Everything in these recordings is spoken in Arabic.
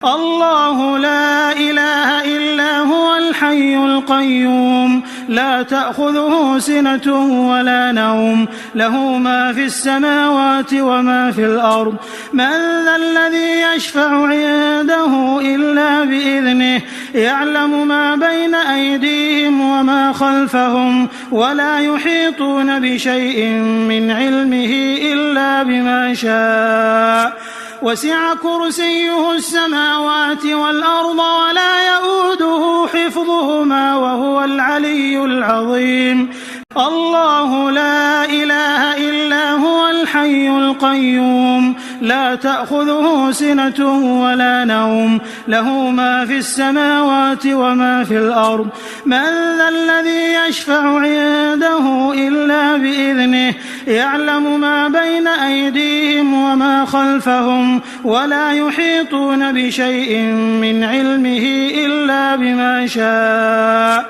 الله لا إله إلا هو الحي القيوم لا تأخذه سنة ولا نوم له ما في السماوات وما في الأرض من ذا الذي يشفع عنده إلا بإذنه يعلم ما بين أيديهم وما خلفهم ولا يحيطون بشيء من علمه إلا بما شاء وسع كرسيه السماوات والأرض ولا يؤوده حفظهما وهو العلي العظيم الله لا إله إلا هو الحي القيوم لا تأخذه سنة ولا نوم له ما في السماوات وما في الأرض من ذا الذي يشفع عنده إلا بإذنه يعلم ما بين أيديهم وما خلفهم ولا يحيطون بشيء من علمه إلا بما شاء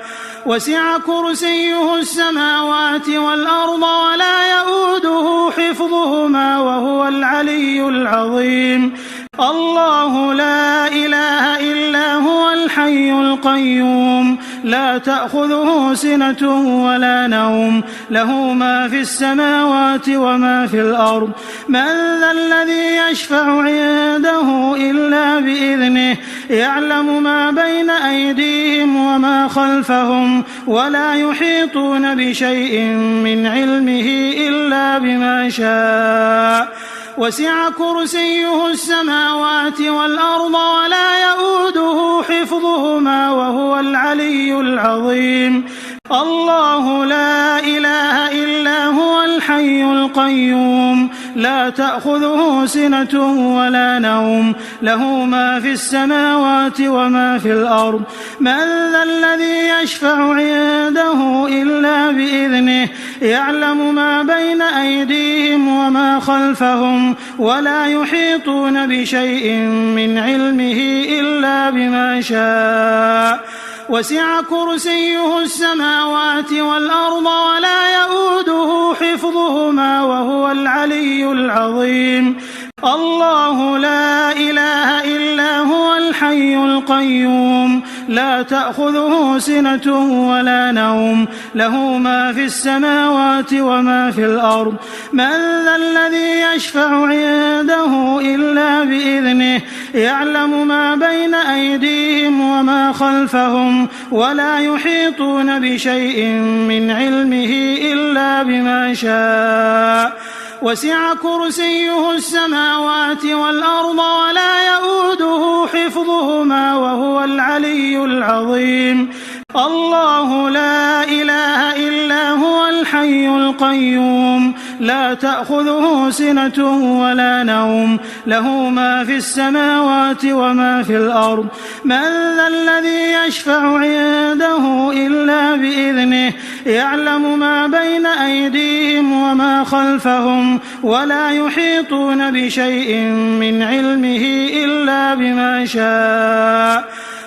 وسع كرسيه السماوات والأرض ولا يؤوده حفظهما وهو العلي العظيم الله لا إله إلا هو الحي القيوم لا تأخذه سنة ولا نوم له ما في السماوات وما في الأرض من ذا الذي يشفع عنده إلا بإذنه يعلم ما بين أيديهم وما خلفهم ولا يحيطون بشيء من علمه إلا بما شاء وسع كرسيه السماوات والأرض ولا يؤوده حفظهما وهو العلي العظيم الله لا إله إلا هو الحي القيوم لا تأخذه سنة ولا نوم له ما في السماوات وما في الأرض من ذا الذي يشفع عنده إلا بإذنه يعلم ما بين أيديهم وما خلفهم ولا يحيطون بشيء من علمه إلا بما شاء وسع كرسيه السماوات والأرض ولا يؤوده حفظهما وهو العلي العظيم الله لا إله إلا هو الحي القيوم لا تأخذه سنة ولا نوم له ما في السماوات وما في الأرض من ذا الذي يشفع عنده إلا بإذنه يعلم ما بين أيديهم وما خلفهم ولا يحيطون بشيء من علمه إلا بما شاء وسع كرسيه السماوات والأرض ولا يؤوده حفظهما وهو العلي العظيم الله لا إله إلا هو الحي القيوم لا تأخذه سنة ولا نوم له ما في السماوات وما في الأرض من ذا الذي يشفع عنده إلا بإذنه يعلم ما بين أيديهم وما خلفهم ولا يحيطون بشيء من علمه إلا بما شاء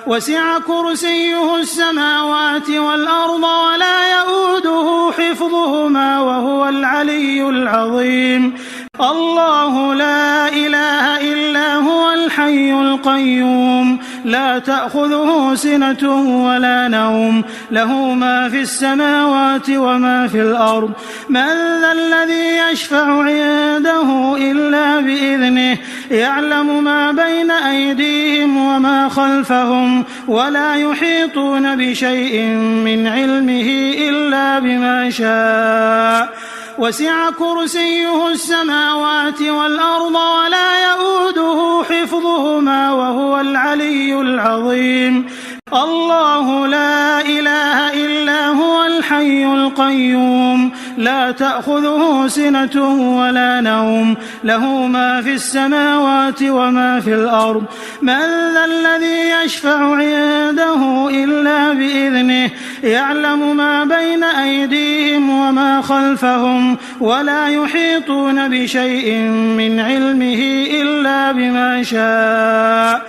وسع كرسيه السماوات والأرض ولا يؤوده حفظهما وهو العلي العظيم الله لا إله إلا هو الحي القيوم لا تأخذه سنة ولا نوم له ما في السماوات وما في الأرض من ذا الذي يشفع عنده إلا بإذنه يعلم ما بين أيديهم وما خلفهم ولا يحيطون بشيء من علمه إلا بما شاء وسع كرسيه السماوات والأرض ولا يؤوده حفظهما وهو العلي العظيم الله لا إله إلا هو الحي القيوم لا تأخذه سنة ولا نوم له ما في السماوات وما في الأرض من ذا الذي يشفع عنده إلا بإذنه يعلم ما بين أيديهم وما خلفهم ولا يحيطون بشيء من علمه إلا بما شاء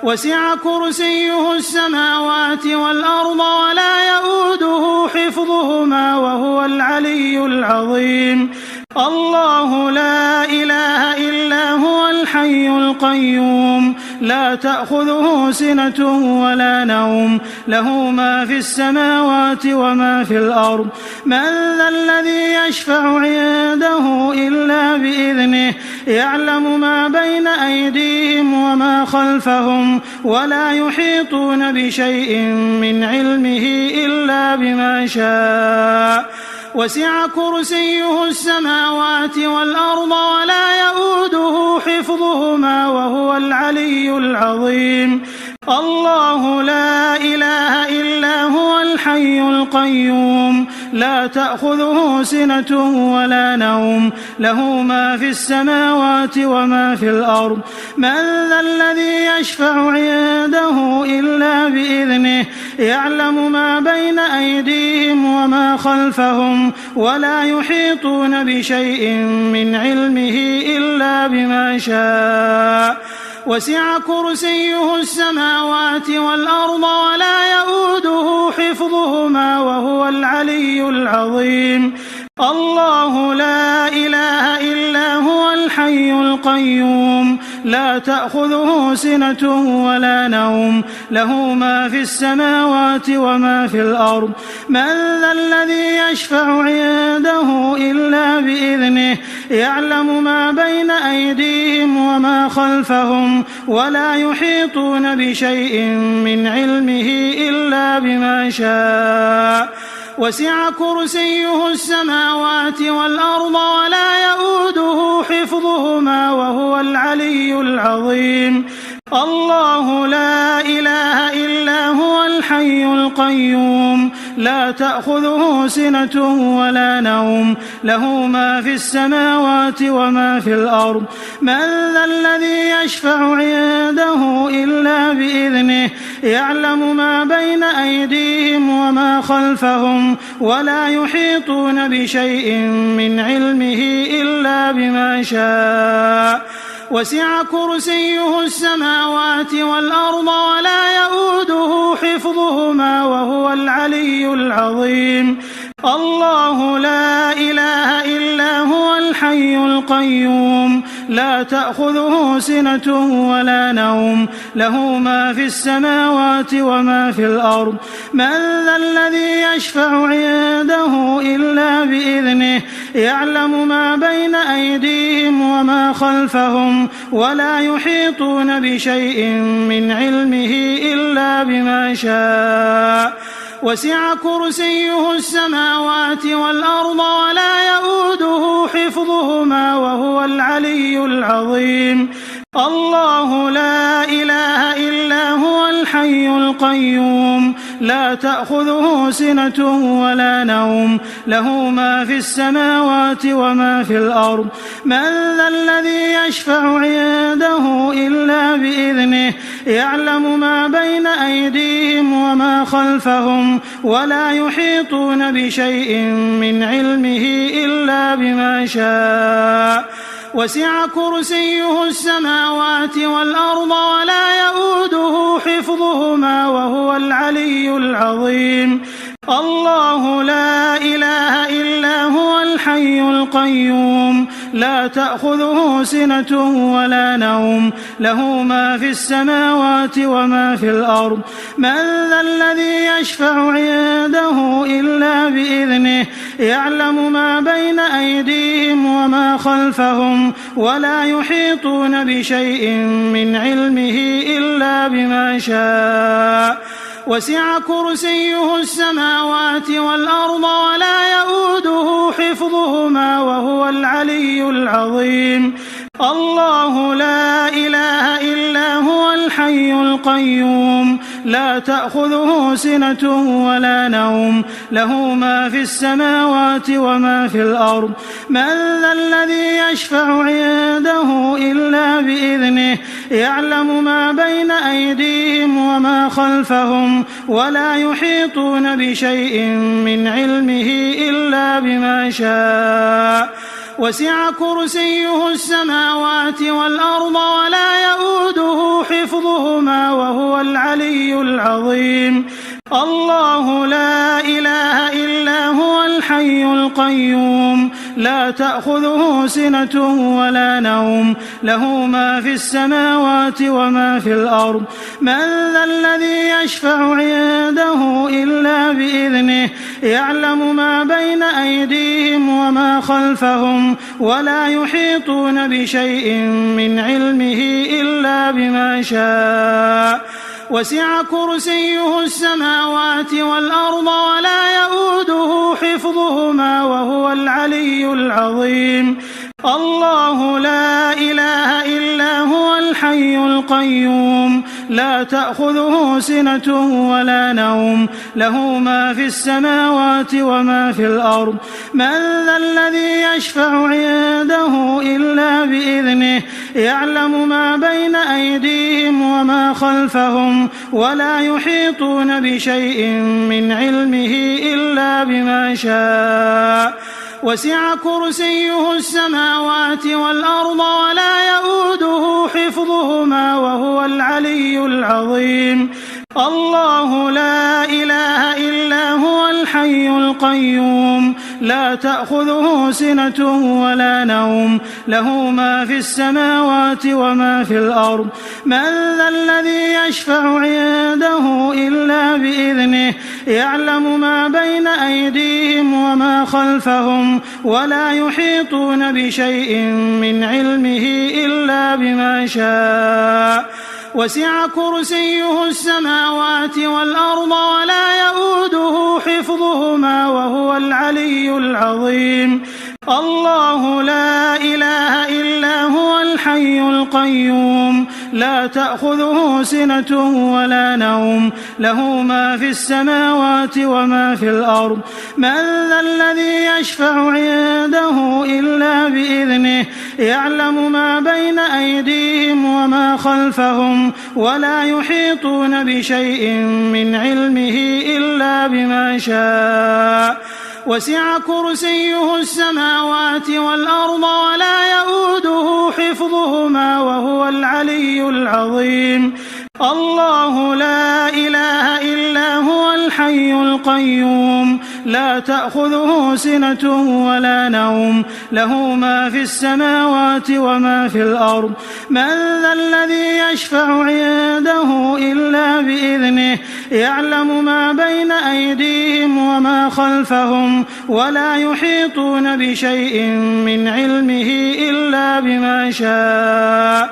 وسع كرسيه السماوات والأرض ولا يؤوده حفظهما وهو العلي العظيم الله لا إله إلا هو الحي القيوم لا تأخذه سنة ولا نوم له ما في السماوات وما في الأرض من ذا الذي يشفع عنده إلا بإذنه يعلم ما بين أيديهم وما خلفهم ولا يحيطون بشيء من علمه إلا بما شاء وسع كرسيه السماوات والأرض ولا يؤوده حفظهما وهو العلي العظيم الله لا إله إلا هو الحي القيوم لا تأخذه سنة ولا نوم له ما في السماوات وما في الأرض من ذا الذي يشفع عنده إلا بإذنه يعلم ما بين أيديهم وما خلفهم ولا يحيطون بشيء من علمه إلا بما شاء وسع كرسيه السماوات والأرض ولا يؤوده حفظهما وهو العلي العظيم الله لا إله إلا هو الحي القيوم لا تأخذه سنة ولا نوم له ما في السماوات وما في الأرض من ذا الذي يشفع عنده إلا بإذنه يعلم ما بين أيديهم وما خلفهم ولا يحيطون بشيء من علمه إلا بما شاء وسع كرسيه السماوات والأرض ولا يؤوده حفظهما وهو العلي العظيم الله لا إله إلا هو الحي القيوم لا تأخذه سنة ولا نوم له ما في السماوات وما في الأرض من ذا الذي يشفع عنده إلا بإذنه يعلم ما بين أيديهم وما خلفهم ولا يحيطون بشيء من علمه إلا بما شاء وسع كرسيه السماوات والأرض ولا يؤوده حفظهما وهو العلي العظيم الله لا إله إلا هو الحي القيوم لا تأخذه سنة ولا نوم له ما في السماوات وما في الأرض من ذا الذي يشفع عنده إلا بإذنه يعلم ما بين أيديهم وما خلفهم ولا يحيطون بشيء من علمه إلا بما شاء وسع كرسيه السماوات والأرض ولا يؤوده حفظهما وهو العلي العظيم الله لا إله إلا هو الحي القيوم لا تأخذه سنة ولا نوم له ما في السماوات وما في الأرض من ذا الذي يشفع عنده إلا بإذنه يعلم ما بين أيديهم وما خلفهم ولا يحيطون بشيء من علمه إلا بما شاء وسع كرسيه السماوات والأرض ولا يؤوده حفظهما وهو العلي العظيم الله لا إله إلا هو الحي القيوم لا تأخذه سنة ولا نوم له ما في السماوات وما في الأرض من ذا الذي يشفع عنده إلا بإذنه يعلم ما بين أيديهم وما خلفهم ولا يحيطون بشيء من علمه إلا بما شاء وسع كرسيه السماوات والأرض ولا يؤوده حفظهما وهو العلي العظيم الله لا إله إلا هو الحي القيوم لا تأخذه سنة ولا نوم له ما في السماوات وما في الأرض من ذا الذي يشفع عنده إلا بإذنه يعلم ما بين أيديهم وما خلفهم ولا يحيطون بشيء من علمه إلا بما شاء وسع كرسيه السماوات والأرض ولا يؤوده حفظهما وهو العلي العظيم الله لا إله إلا هو الحي القيوم لا تأخذه سنة ولا نوم له ما في السماوات وما في الأرض من ذا الذي يشفع عنده إلا بإذنه يعلم ما بين أيديهم وما خلفهم ولا يحيطون بشيء من علمه إلا بما شاء وسع كرسيه السماوات والأرض ولا يؤوده حفظهما وهو العلي العظيم الله لا إله إلا هو الحي القيوم لا تأخذه سنة ولا نوم له ما في السماوات وما في الأرض من ذا الذي يشفع عنده إلا بإذنه يعلم ما بين أيديهم وما خلفهم ولا يحيطون بشيء من علمه إلا بما شاء وسع كرسيه السماوات والأرض ولا يؤوده حفظهما وهو العلي العظيم الله لا إله إلا هو الحي القيوم لا تأخذه سنة ولا نوم له ما في السماوات وما في الأرض من ذا الذي يشفع عنده إلا بإذنه يعلم ما بين أيديهم وما خلفهم ولا يحيطون بشيء من علمه إلا بما شاء وسع كرسيه السماوات والأرض ولا يؤوده حفظهما وهو العلي العظيم الله لا إله إلا هو الحي القيوم لا تأخذه سنة ولا نوم له ما في السماوات وما في الأرض من ذا الذي يشفع عنده إلا بإذنه يعلم ما بين أيديهم وما خلفهم ولا يحيطون بشيء من علمه إلا بما شاء وسع كرسيه السماوات والأرض ولا يؤوده حفظهما وهو العلي العظيم الله لا إله إلا هو الحي القيوم لا تأخذه سنة ولا نوم له ما في السماوات وما في الأرض من ذا الذي يشفع عنده إلا بإذنه يعلم ما بين أيديهم وما خلفهم ولا يحيطون بشيء من علمه إلا بما شاء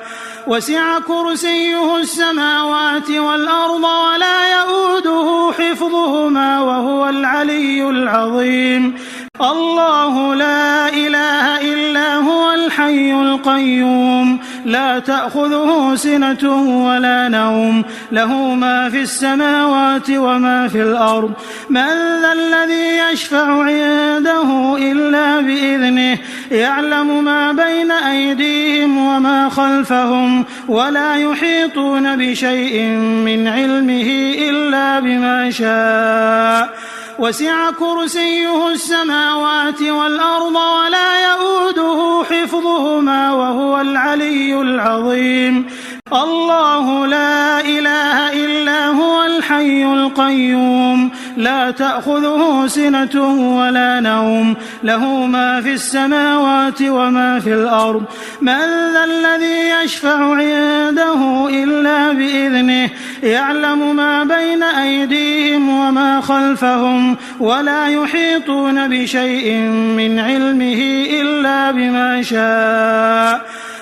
وسع كرسيه السماوات والأرض ولا يؤوده حفظهما وهو العلي العظيم الله لا إله إلا هو الحي القيوم لا تأخذه سنة ولا نوم له ما في السماوات وما في الأرض من ذا الذي يشفع عنده إلا بإذنه يعلم ما بين أيديهم وما خلفهم ولا يحيطون بشيء من علمه إلا بما شاء وسع كرسيه السماوات والأرض ولا يؤوده حفظهما وهو العلي العظيم الله لا إله إلا هو الحي القيوم لا تأخذه سنة ولا نوم له ما في السماوات وما في الأرض من ذا الذي يشفع عنده إلا بإذنه يعلم ما بين أيديهم وما خلفهم ولا يحيطون بشيء من علمه إلا بما شاء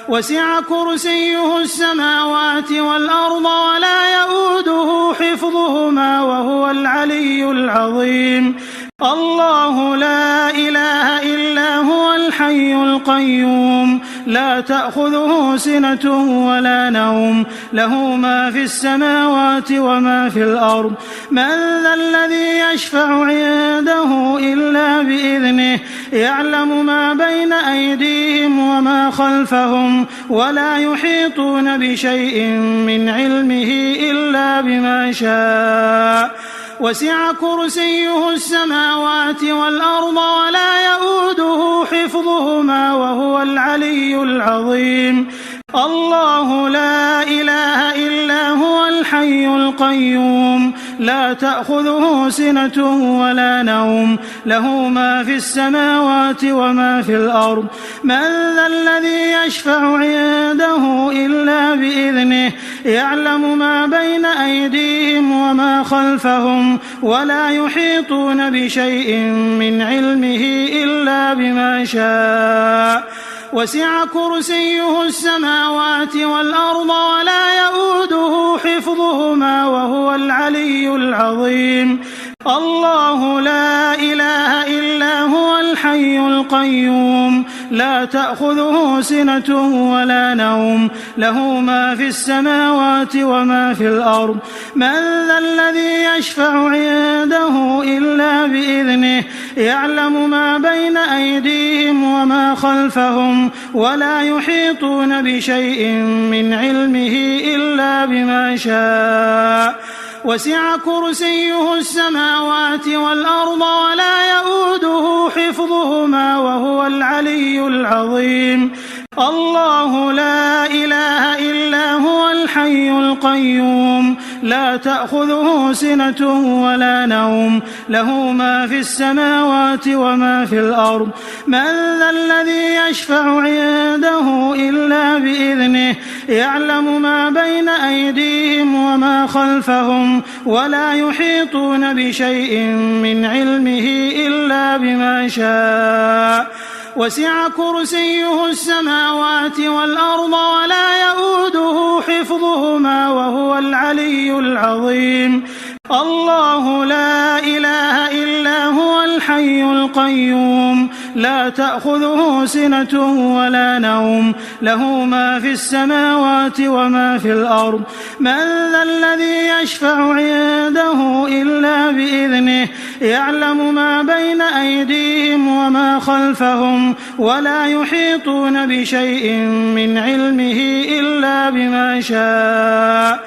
وسع كرسيه السماوات والأرض ولا يؤوده حفظهما وهو العلي العظيم الله لا إله إلا هو الحي القيوم لا تأخذه سنة ولا نوم له ما في السماوات وما في الأرض من ذا الذي يشفع عنده إلا بإذنه يعلم ما بين أيديهم وما خلفهم ولا يحيطون بشيء من علمه إلا بما شاء وسع كرسيه السماوات والأرض ولا يؤوده حفظهما وهو العلي العظيم الله لا إله إلا هو الحي القيوم لا تأخذه سنة ولا نوم له ما في السماوات وما في الأرض من ذا الذي يشفع عنده إلا بإذنه يعلم ما بين أيديهم وما خلفهم ولا يحيطون بشيء من علمه إلا بما شاء وسع كرسيه السماوات والأرض ولا يؤوده حفظهما وهو العلي العظيم الله لا إله إلا هو الحي القيوم لا تأخذه سنة ولا نوم له ما في السماوات وما في الأرض من ذا الذي يشفع عنده إلا بإذنه يعلم ما بين أيديهم وما خلفهم ولا يحيطون بشيء من علمه إلا بما شاء وسع كرسيه السماوات والأرض ولا يؤوده حفظهما وهو العلي العظيم الله لا إله إلا هو الحي القيوم لا تأخذه سنة ولا نوم له ما في السماوات وما في الأرض من ذا الذي يشفع عنده إلا بإذنه يعلم ما بين أيديهم وما خلفهم ولا يحيطون بشيء من علمه إلا بما شاء وسع كرسيه السماوات والأرض ولا يؤوده حفظهما وهو العلي العظيم الله لا إله إلا هو الحي القيوم لا تأخذه سنة ولا نوم له ما في السماوات وما في الأرض من ذا الذي يشفع عنده إلا بإذنه يعلم ما بين أيديهم وما خلفهم ولا يحيطون بشيء من علمه إلا بما شاء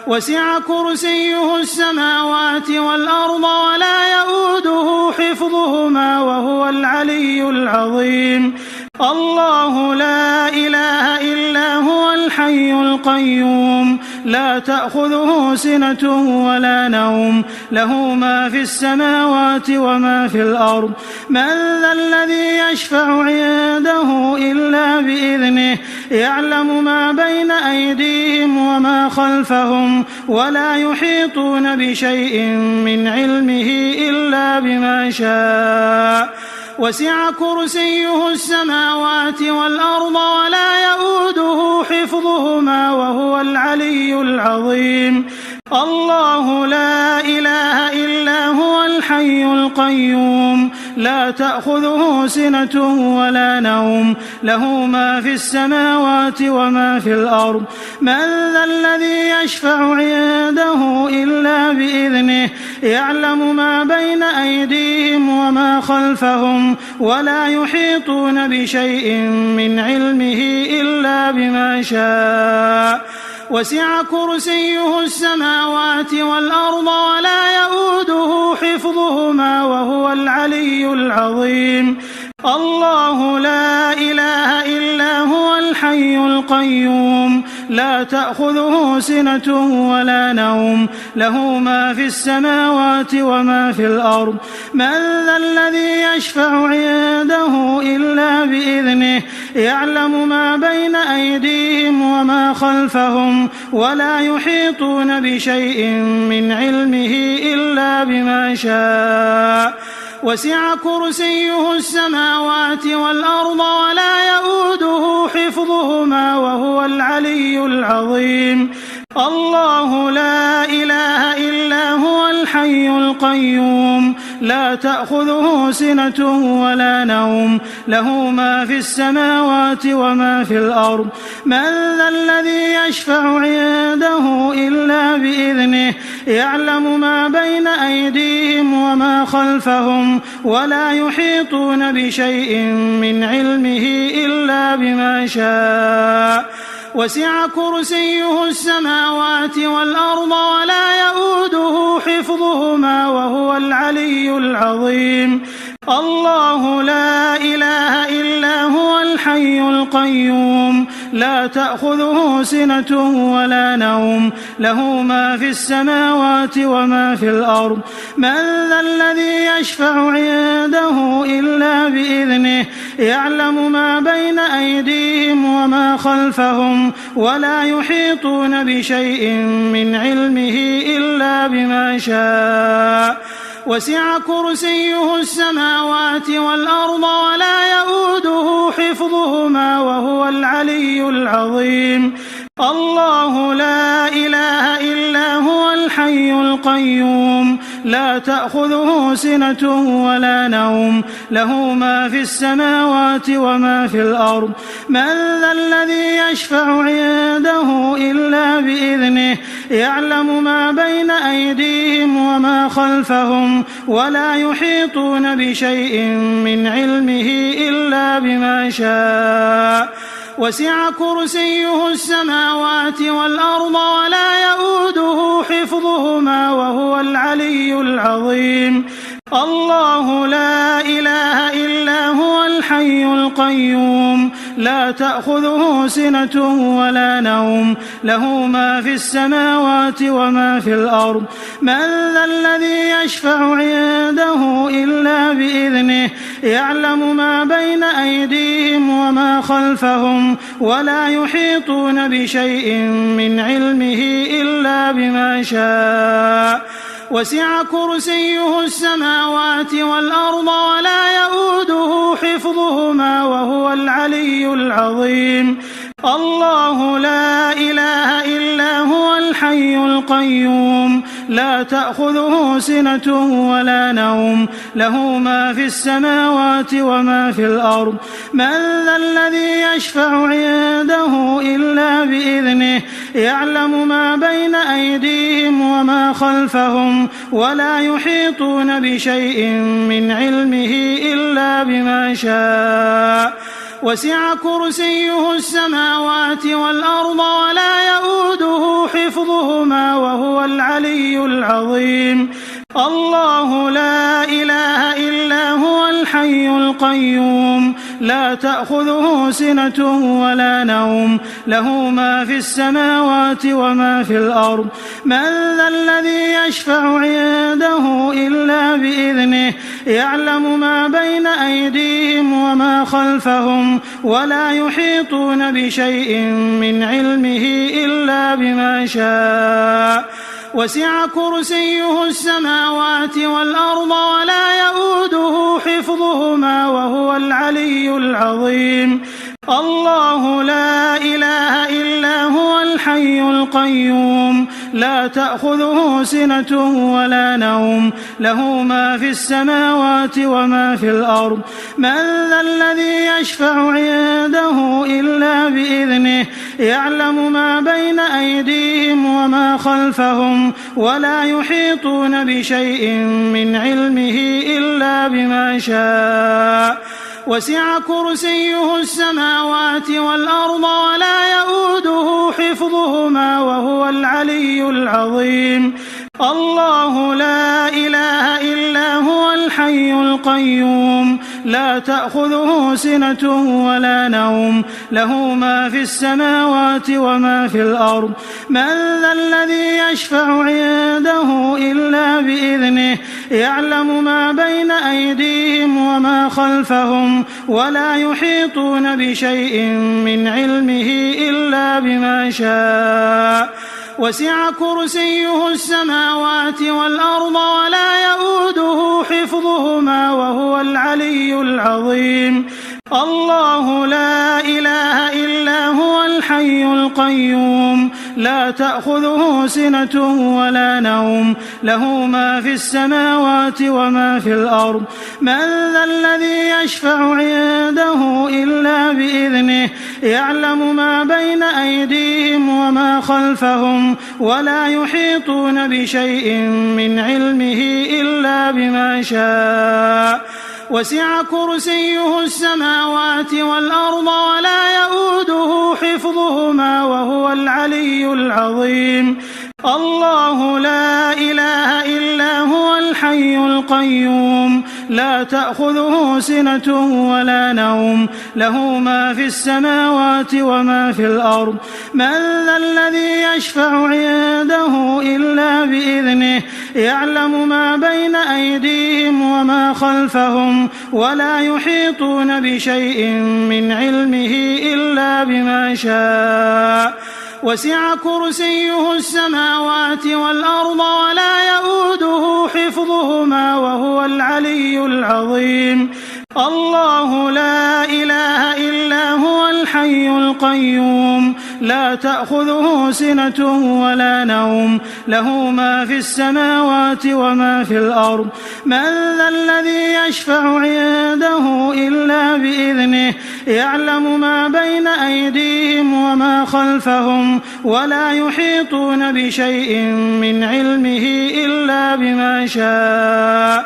وسع كرسيه السماوات والأرض ولا يؤوده حفظهما وهو العلي العظيم الله لا إله إلا هو الحي القيوم لا تأخذه سنة ولا نوم له ما في السماوات وما في الأرض من ذا الذي يشفع عنده إلا بإذنه يعلم ما بين أيديهم وما خلفهم ولا يحيطون بشيء من علمه إلا بما شاء وسع كرسيه السماوات والأرض ولا يؤوده حفظهما وهو العلي العظيم الله لا إله إلا هو الحي القيوم لا تأخذه سنة ولا نوم له ما في السماوات وما في الأرض من ذا الذي يشفع عنده إلا بإذنه يعلم ما بين أيديهم وما خلفهم ولا يحيطون بشيء من علمه إلا بما شاء وسع كرسيه السماوات والأرض ولا يؤوده حفظهما وهو العلي العظيم الله لا إله إلا هو الحي القيوم لا تأخذه سنة ولا نوم له ما في السماوات وما في الأرض من ذا الذي يشفع عنده إلا بإذنه يعلم ما بين أيديهم وما خلفهم ولا يحيطون بشيء من علمه إلا بما شاء وسع كرسيه السماوات والأرض ولا يؤوده حفظهما وهو العلي العظيم الله لا إله إلا هو الحي القيوم لا تأخذه سنة ولا نوم له ما في السماوات وما في الأرض من ذا الذي يشفع عنده إلا بإذنه يعلم ما بين أيديهم وما خلفهم ولا يحيطون بشيء من علمه إلا بما شاء وسع كرسيه السماوات والأرض ولا يؤوده حفظهما وهو العلي العظيم الله لا إله إلا هو الحي القيوم لا لا تأخذه سنة ولا نوم له ما في السماوات وما في الأرض من ذا الذي يشفع عنده إلا بإذنه يعلم ما بين أيديهم وما خلفهم ولا يحيطون بشيء من علمه إلا بما شاء وسع كرسيه السماوات والأرض ولا يؤوده حفظهما وهو العلي العظيم الله لا إله إلا هو الحي القيوم لا تأخذه سنة ولا نوم له ما في السماوات وما في الأرض من ذا الذي يشفع عنده إلا بإذنه يعلم ما بين أيديهم وما خلفهم ولا يحيطون بشيء من علمه إلا بما شاء وسع كرسيه السماوات والأرض ولا يؤوده حفظهما وهو العلي العظيم الله لا إله إلا هو الحي القيوم لا تأخذه سنة ولا نوم له ما في السماوات وما في الأرض من ذا الذي يشفع عنده إلا بإذنه يعلم ما بين أيديهم وما خلفهم ولا يحيطون بشيء من علمه إلا بما شاء وسع كرسيه السماوات والأرض ولا يؤوده حفظهما وهو العلي العظيم الله لا إله إلا هو الحي القيوم لا تأخذه سنة ولا نوم له ما في السماوات وما في الأرض من ذا الذي يشفع عنده إلا بإذنه يعلم ما بين أيديهم وما خلفهم ولا يحيطون بشيء من علمه إلا بما شاء وسع كرسيه السماوات والأرض ولا يؤوده حفظهما وهو العلي العظيم الله لا إله إلا هو الحي القيوم لا تأخذه سنة ولا نوم له ما في السماوات وما في الأرض من ذا الذي يشفع عنده إلا بإذنه يعلم ما بين أيديهم وما خلفهم ولا يحيطون بشيء من علمه إلا بما شاء وسع كرسيه السماوات والأرض ولا يؤوده حفظهما وهو العلي العظيم الله لا إله إلا هو الحي القيوم لا تأخذه سنة ولا نوم له ما في السماوات وما في الأرض من ذا الذي يشفع عنده إلا بإذنه يعلم ما بين أيديهم وما خلفهم ولا يحيطون بشيء من علمه إلا بما شاء وسع كرسيه السماوات والأرض ولا يؤوده حفظهما وهو العلي العظيم الله لا إله إلا هو الحي القيوم لا تأخذه سنة ولا نوم له ما في السماوات وما في الأرض من ذا الذي يشفع عنده إلا بإذنه يعلم ما بين أيديهم وما خلفهم ولا يحيطون بشيء من علمه إلا بما شاء وسع كرسيه السماوات والأرض ولا يؤوده حفظهما وهو العلي العظيم الله لا إله إلا هو الحي القيوم لا تأخذه سنة ولا نوم له ما في السماوات وما في الأرض من ذا الذي يشفع عنده إلا بإذنه يعلم ما بين أيديهم وما خلفهم ولا يحيطون بشيء من علمه إلا بما شاء وسع كرسيه السماوات والأرض ولا يؤوده حفظهما وهو العلي العظيم الله لا إله إلا هو الحي القيوم لا تأخذه سنة ولا نوم له ما في السماوات وما في الأرض من ذا الذي يشفع عنده إلا بإذنه يعلم ما بين أيديهم وما خلفهم ولا يحيطون بشيء من علمه إلا بما شاء وسع كرسيه السماوات والأرض ولا يؤوده حفظهما وهو العلي العظيم الله لا إله إلا هو الحي القيوم لا تأخذه سنة ولا نوم له ما في السماوات وما في الأرض من ذا الذي يشفع عنده إلا بإذنه يعلم ما بين أيديهم وما خلفهم ولا يحيطون بشيء من علمه إلا بما شاء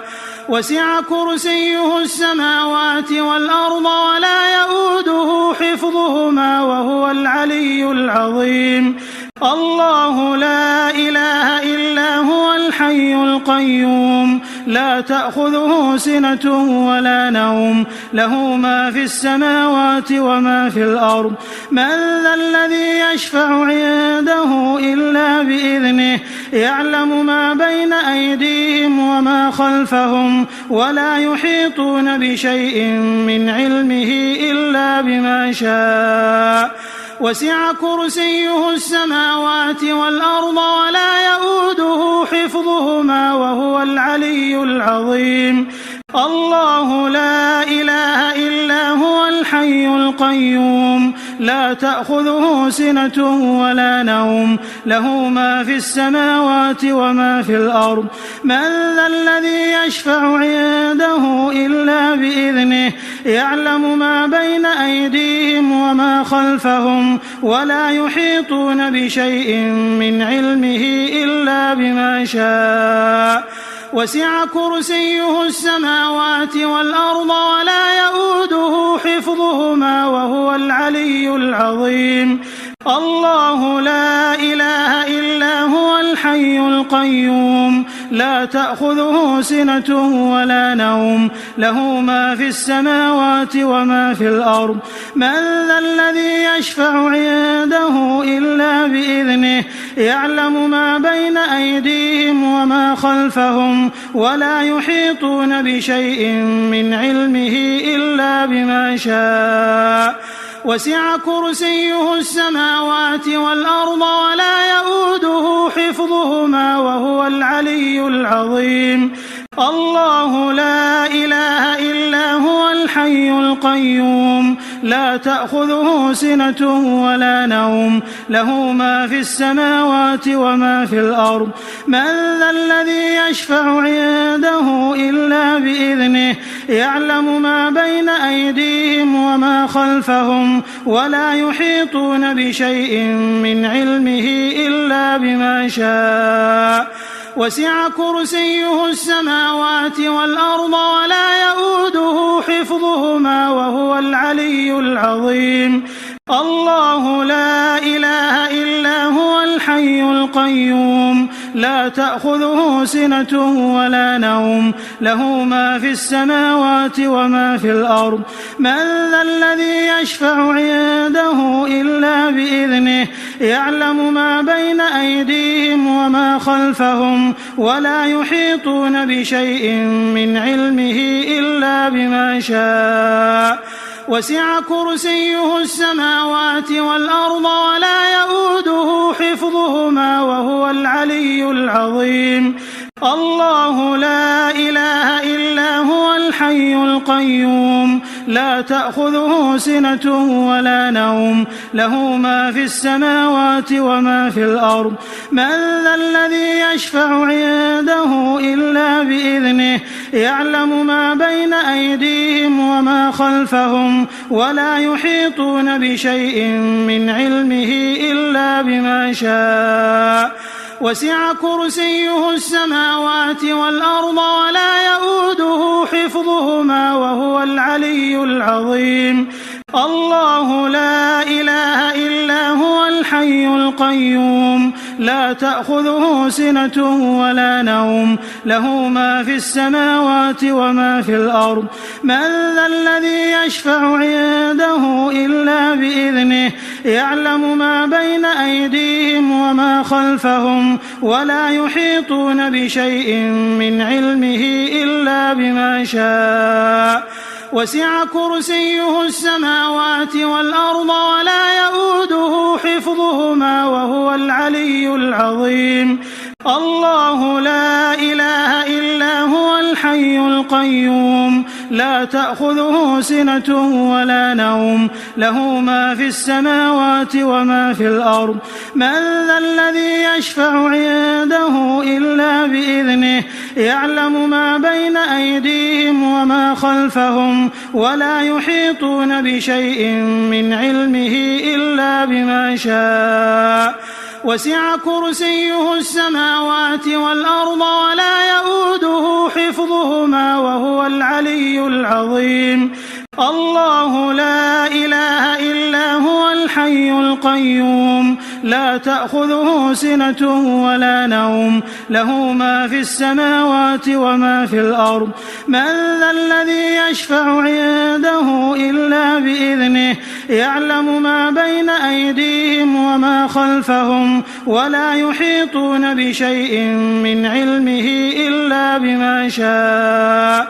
وسع كرسيه السماوات والأرض ولا يؤوده حفظهما وهو العلي العظيم الله لا إله إلا هو الحي القيوم لا تأخذه سنة ولا نوم له ما في السماوات وما في الأرض من ذا الذي يشفع عنده إلا بإذنه يعلم ما بين أيديهم وما خلفهم ولا يحيطون بشيء من علمه إلا بما شاء وسع كرسيه السماوات والأرض ولا يؤوده حفظهما وهو العلي العظيم الله لا إله إلا هو الحي القيوم لا تأخذه سنة ولا نوم له ما في السماوات وما في الأرض من ذا الذي يشفع عنده إلا بإذنه يعلم ما بين أيديهم وما خلفهم ولا يحيطون بشيء من علمه إلا بما شاء وسع كرسيه السماوات والأرض ولا يؤوده حفظهما وهو العلي العظيم الله لا إله إلا هو الحي القيوم لا تأخذه سنة ولا نوم له ما في السماوات وما في الأرض من ذا الذي يشفع عنده إلا بإذنه يعلم ما بين أيديهم وما خلفهم ولا يحيطون بشيء من علمه إلا بما شاء وسع كرسيه السماوات والأرض ولا يؤوده حفظهما وهو العلي العظيم الله لا إله إلا هو الحي القيوم لا تأخذه سنة ولا نوم له ما في السماوات وما في الأرض من ذا الذي يشفع عنده إلا بإذنه يعلم ما بين أيديهم وما خلفهم ولا يحيطون بشيء من علمه إلا بما شاء وسع كرسيه السماوات والأرض ولا يؤوده حفظهما وهو العلي العظيم الله لا إله إلا هو الحي القيوم لا تأخذه سنة ولا نوم له ما في السماوات وما في الأرض من ذا الذي يشفع عنده إلا بإذنه يعلم ما بين أيديهم وما خلفهم ولا يحيطون بشيء من علمه إلا بما شاء وسع كرسيه السماوات والأرض ولا يؤوده حفظهما وهو العلي العظيم الله لا إله إلا هو الحي القيوم لا تأخذه سنة ولا نوم له ما في السماوات وما في الأرض من ذا الذي يشفع عنده إلا بإذنه يعلم ما بين أيديهم وما خلفهم ولا يحيطون بشيء من علمه إلا بما شاء وسع كرسيه السماوات والأرض ولا يؤوده حفظهما وهو العلي العظيم الله لا إله إلا هو الحي القيوم لا تأخذه سنة ولا نوم له ما في السماوات وما في الأرض من ذا الذي يشفع عنده إلا بإذنه يعلم ما بين أيديهم وما خلفهم ولا يحيطون بشيء من علمه إلا بما شاء وسع كرسيه السماوات والأرض ولا يؤوده حفظهما وهو العلي العظيم الله لا إله إلا هو الحي القيوم لا تأخذه سنة ولا نوم له ما في السماوات وما في الأرض من ذا الذي يشفع عنده إلا بإذنه يعلم ما بين أيديهم وما خلفهم ولا يحيطون بشيء من علمه إلا بما شاء وسع كرسيه السماوات والأرض ولا يؤوده حفظهما وهو العلي العظيم الله لا إله إلا هو الحي القيوم لا تأخذه سنة ولا نوم له ما في السماوات وما في الأرض من ذا الذي يشفع عنده إلا بإذنه يعلم ما بين أيديهم وما خلفهم ولا يحيطون بشيء من علمه إلا بما شاء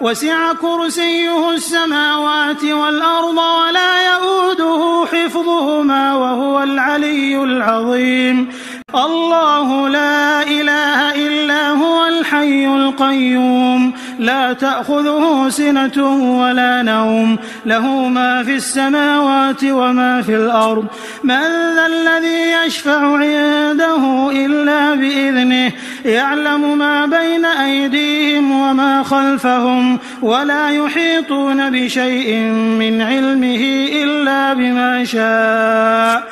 وسع كرسيه السماوات والأرض ولا يؤوده حفظهما وهو العلي العظيم الله لا إله إلا هو الحي القيوم لا تأخذه سنة ولا نوم له ما في السماوات وما في الأرض من ذا الذي يشفع عنده إلا بإذنه يعلم ما بين أيديهم وما خلفهم ولا يحيطون بشيء من علمه إلا بما شاء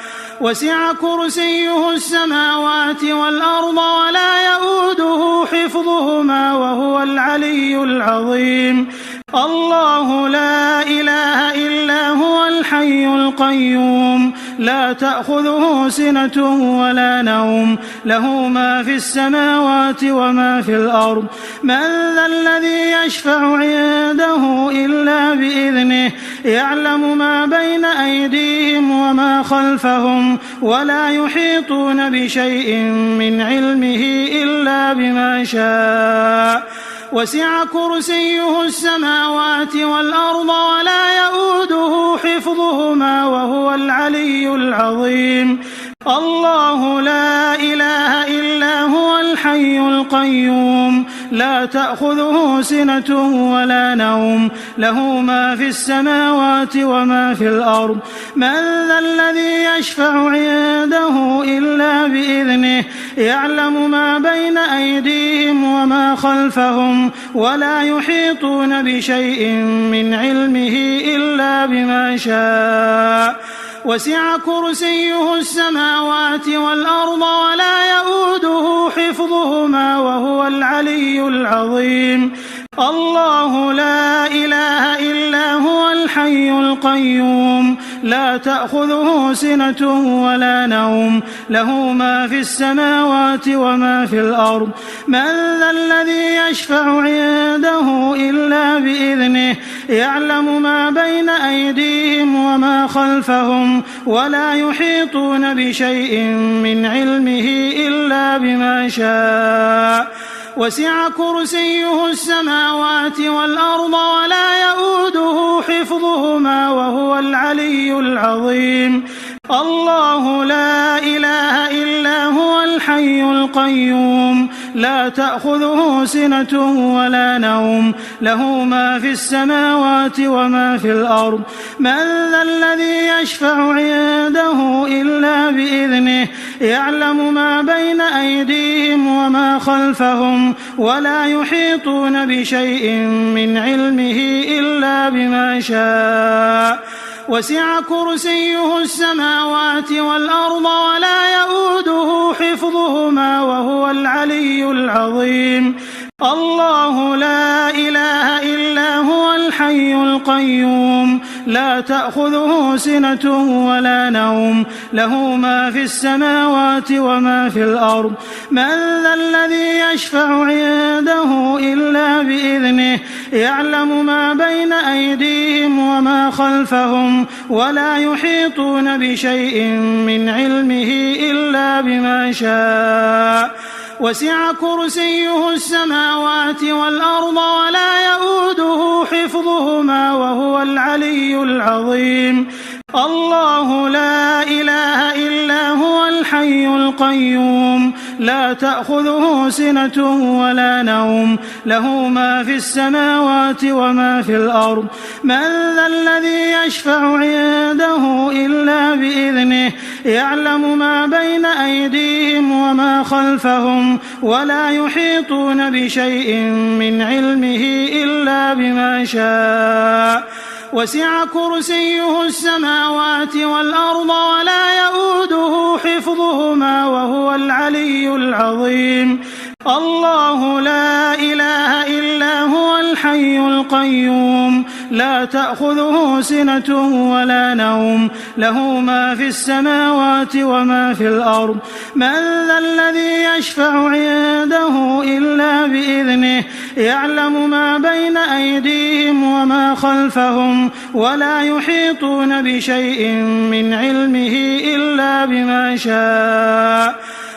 وسع كرسيه السماوات والأرض ولا يؤوده حفظهما وهو العلي العظيم الله لا إله إلا هو الحي القيوم لا تأخذه سنة ولا نوم له ما في السماوات وما في الأرض من ذا الذي يشفع عنده إلا بإذنه يعلم ما بين أيديهم وما خلفهم ولا يحيطون بشيء من علمه إلا بما شاء وسع كرسيه السماوات والأرض ولا يؤوده حفظهما وهو العلي العظيم الله لا إله إلا هو الحي القيوم لا تأخذه سنة ولا نوم له ما في السماوات وما في الأرض من ذا الذي يشفع عنده إلا بإذنه يعلم ما بين أيديهم وما خلفهم ولا يحيطون بشيء من علمه إلا بما شاء وسع كرسيه السماوات والأرض ولا يؤوده حفظهما وهو العلي العظيم الله لا إله إلا هو الحي القيوم لا تأخذه سنة ولا نوم له ما في السماوات وما في الأرض من ذا الذي يشفع عنده إلا بإذنه يعلم ما بين أيديهم وما خلفهم ولا يحيطون بشيء من علمه إلا بما شاء وسع كرسيه السماوات والأرض ولا يؤوده حفظهما وهو العلي العظيم الله لا إله إلا هو الحي القيوم لا تأخذه سنة ولا نوم له ما في السماوات وما في الأرض من ذا الذي يشفع عنده إلا بإذنه يعلم ما بين أيديهم وما خلفهم ولا يحيطون بشيء من علمه إلا بما شاء وسع كرسيه السماوات والأرض ولا يؤوده حفظهما وهو العلي العظيم الله لا إله إلا هو الحي القيوم لا تأخذه سنة ولا نوم له ما في السماوات وما في الأرض من ذا الذي يشفع عنده إلا بإذنه يعلم ما بين أيديهم وما خلفهم ولا يحيطون بشيء من علمه إلا بما شاء وسع كرسيه السماوات والأرض ولا يؤوده حفظهما وهو العلي العظيم الله لا إله إلا هو الحي القيوم لا تأخذه سنة ولا نوم له ما في السماوات وما في الأرض من ذا الذي يشفع عنده إلا بإذنه يعلم ما بين أيديهم وما خلفهم ولا يحيطون بشيء من علمه إلا بما شاء وسع كرسيه السماوات والأرض ولا يؤوده حفظهما وهو العلي العظيم الله لا إله إلا هو الحي القيوم لا تأخذه سنة ولا نوم له ما في السماوات وما في الأرض من ذا الذي يشفع عنده إلا بإذنه يعلم ما بين أيديهم وما خلفهم ولا يحيطون بشيء من علمه إلا بما شاء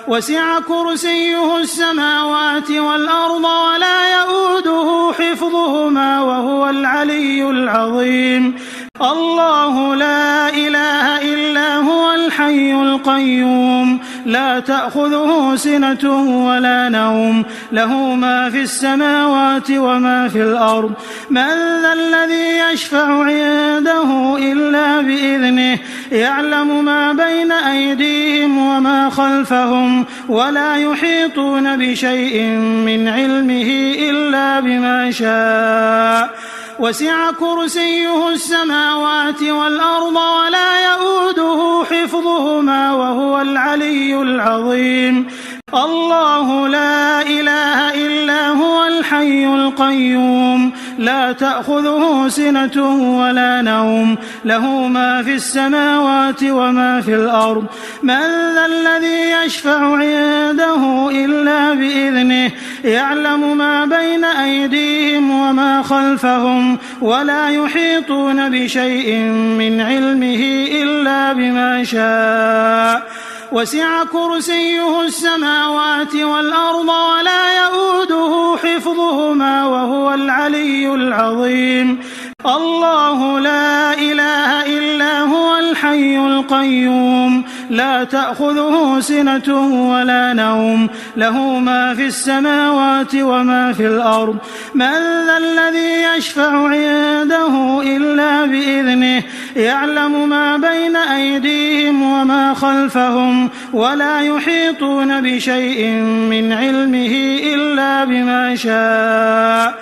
وسع كرسيه السماوات والأرض ولا يؤوده حفظهما وهو العلي العظيم الله لا إله إلا هو الحي القيوم لا تأخذه سنة ولا نوم له ما في السماوات وما في الأرض من ذا الذي يشفع عنده إلا بإذنه يعلم ما بين أيديهم وما خلفهم ولا يحيطون بشيء من علمه إلا بما شاء وسع كرسيه السماوات والأرض ولا يؤوده حفظهما وهو العلي العظيم الله لا إله إلا هو الحي القيوم لا تأخذه سنة ولا نوم له ما في السماوات وما في الأرض من ذا الذي يشفع عنده إلا بإذنه يعلم ما بين أيديهم وما خلفهم ولا يحيطون بشيء من علمه إلا بما شاء وسع كرسيه السماوات والأرض ولا يؤوده حفظهما وهو العلي العظيم الله لا إله إلا هو الحي القيوم لا تأخذه سنة ولا نوم له ما في السماوات وما في الأرض من ذا الذي يشفع عنده إلا بإذنه يعلم ما بين أيديهم وما خلفهم ولا يحيطون بشيء من علمه إلا بما شاء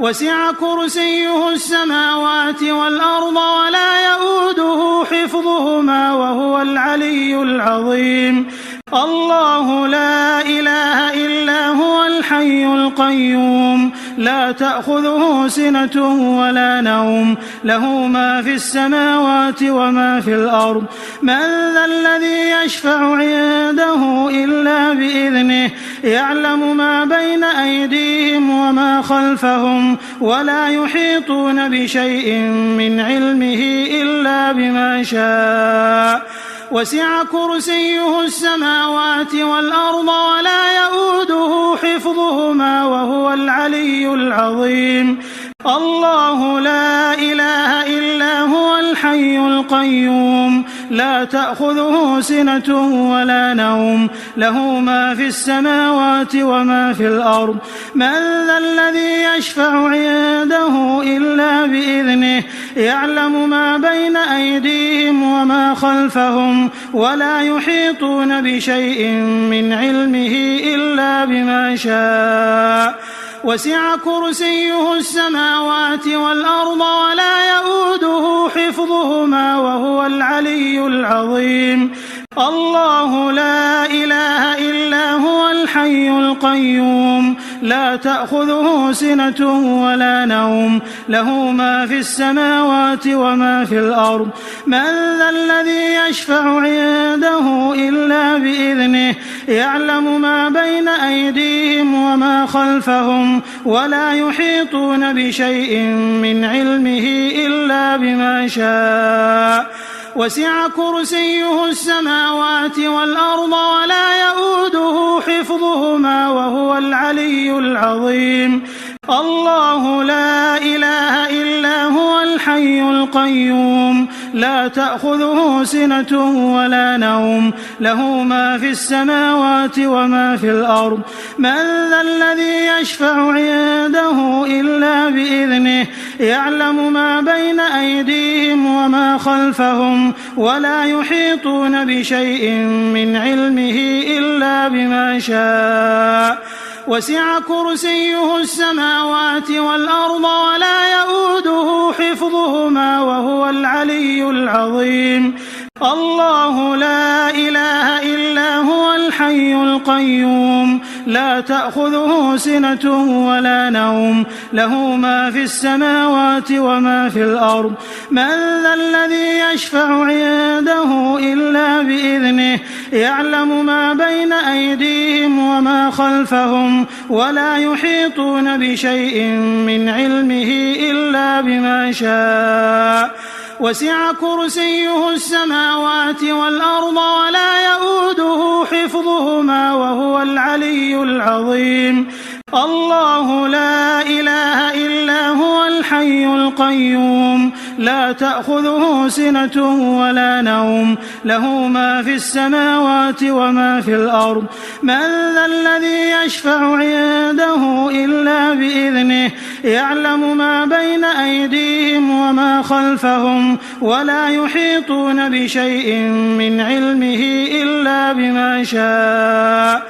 وسع كرسيه السماوات والأرض ولا يؤوده حفظهما وهو العلي العظيم الله لا إله إلا هو الحي القيوم لا تأخذه سنة ولا نوم له ما في السماوات وما في الأرض من ذا الذي يشفع عنده إلا بإذنه يعلم ما بين أيديهم وما خلفهم ولا يحيطون بشيء من علمه إلا بما شاء وسع كرسيه السماوات والأرض ولا يؤوده حفظهما وهو العلي العظيم الله لا إله إلا هو الحي القيوم لا تأخذه سنة ولا نوم له ما في السماوات وما في الأرض من ذا الذي يشفع عنده إلا بإذنه يعلم ما بين أيديهم وما خلفهم ولا يحيطون بشيء من علمه إلا بما شاء وسع كرسيه السماوات والأرض ولا يؤوده حفظهما وهو العلي العظيم الله لا إله إلا هو الحي القيوم لا تأخذه سنة ولا نوم له ما في السماوات وما في الأرض من ذا الذي يشفع عنده إلا بإذنه يعلم ما بين أيديهم وما خلفهم ولا يحيطون بشيء من علمه إلا بما شاء وسع كرسيه السماوات والأرض ولا يؤوده حفظهما وهو العلي العظيم الله لا إله إلا هو الحي القيوم لا تأخذه سنة ولا نوم له ما في السماوات وما في الأرض من ذا الذي يشفع عنده إلا بإذنه يعلم ما بين أيديهم وما خلفهم ولا يحيطون بشيء من علمه إلا بما شاء وسع كرسيه السماوات والأرض ولا يؤوده حفظهما وهو العلي العظيم الله لا إله إلا هو الحي القيوم لا تأخذه سنة ولا نوم له ما في السماوات وما في الأرض من ذا الذي يشفع عنده إلا بإذنه يعلم ما بين أيديهم وما خلفهم ولا يحيطون بشيء من علمه إلا بما شاء وسع كرسيه السماوات والأرض ولا يؤوده حفظهما وهو العلي العظيم الله لا إله إلا هو الحي القيوم لا تأخذه سنة ولا نوم له ما في السماوات وما في الأرض من ذا الذي يشفع عنده إلا بإذنه يعلم ما بين أيديهم وما خلفهم ولا يحيطون بشيء من علمه إلا بما شاء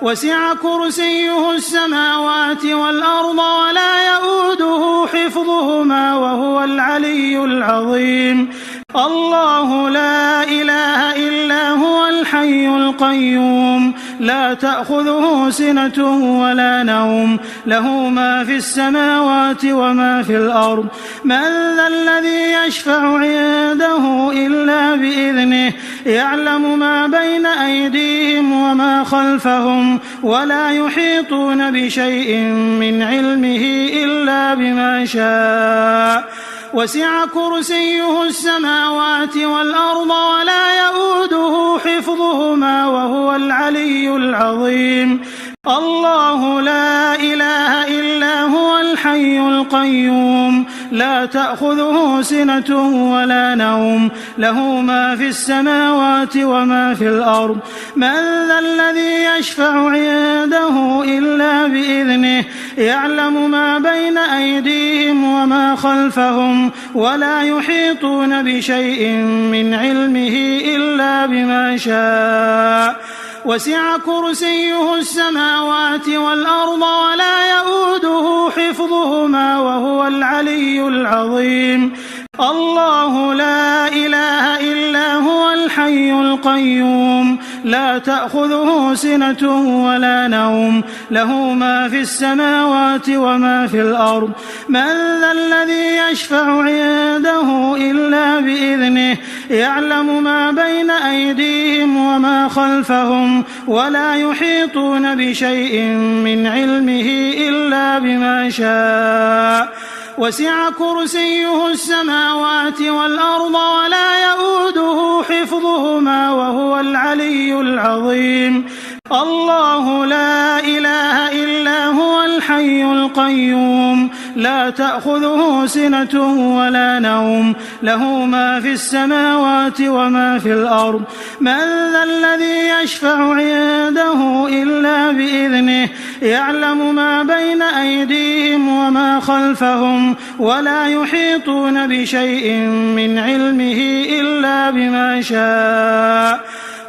وسع كرسيه السماوات والأرض ولا يؤوده حفظهما وهو العلي العظيم الله لا إله إلا هو الحي القيوم لا تأخذه سنة ولا نوم له ما في السماوات وما في الأرض من ذا الذي يشفع عنده إلا بإذنه يعلم ما بين أيديهم وما خلفهم ولا يحيطون بشيء من علمه إلا بما شاء وسع كرسيه السماوات والأرض ولا يؤوده حفظهما وهو العلي العظيم الله لا إله إلا هو الحي القيوم لا تأخذه سنة ولا نوم له ما في السماوات وما في الأرض من ذا الذي يشفع عنده إلا بإذنه يعلم ما بين أيديهم وما خلفهم ولا يحيطون بشيء من علمه إلا بما شاء وسع كرسيه السماوات والأرض ولا يؤوده حفظهما وهو العلي العظيم الله لا إله إلا هو الحي القيوم لا تأخذه سنة ولا نوم له ما في السماوات وما في الأرض من ذا الذي يشفع عنده إلا بإذنه يعلم ما بين أيديهم وما خلفهم ولا يحيطون بشيء من علمه إلا بما شاء وسع كرسيه السماوات والأرض ولا يؤوده حفظهما وهو العلي العظيم الله لا إله إلا هو الحي القيوم لا تأخذه سنة ولا نوم له ما في السماوات وما في الأرض من ذا الذي يشفع عنده إلا بإذنه يعلم ما بين أيديهم وما خلفهم ولا يحيطون بشيء من علمه إلا بما شاء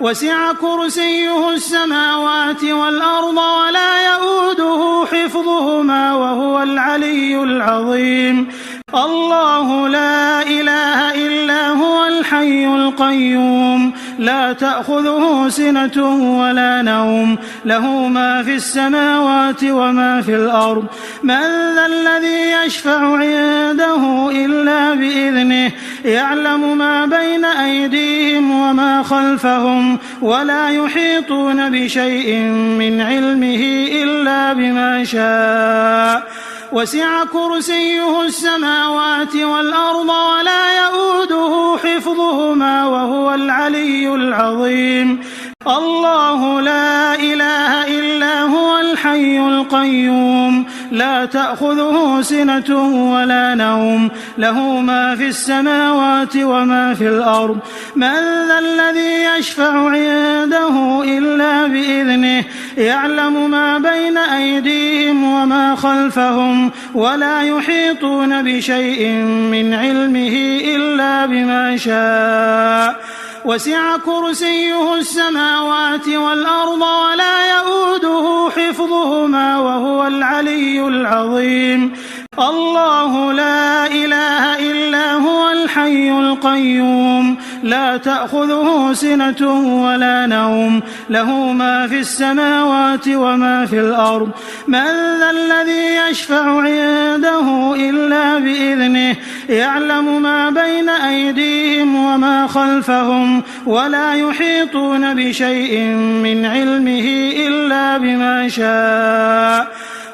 وسع كرسيه السماوات والأرض ولا يؤوده حفظهما وهو العلي العظيم الله لا إله إلا هو الحي القيوم لا تأخذه سنة ولا نوم له ما في السماوات وما في الأرض من ذا الذي يشفع عنده إلا بإذنه يعلم ما بين أيديهم وما خلفهم ولا يحيطون بشيء من علمه إلا بما شاء وسع كرسيه السماوات والأرض ولا يؤوده حفظهما وهو العلي العظيم الله لا إله إلا هو الحي القيوم لا تأخذه سنة ولا نوم له ما في السماوات وما في الأرض من ذا الذي يشفع عنده إلا بإذنه يعلم ما بين أيديهم وما خلفهم ولا يحيطون بشيء من علمه إلا بما شاء وسع كرسيه السماوات والأرض ولا يؤوده حفظهما وهو العلي العظيم الله لا إله إلا هو الحي القيوم لا تأخذه سنة ولا نوم له ما في السماوات وما في الأرض من ذا الذي يشفع عنده إلا بإذنه يعلم ما بين أيديهم وما خلفهم ولا يحيطون بشيء من علمه إلا بما شاء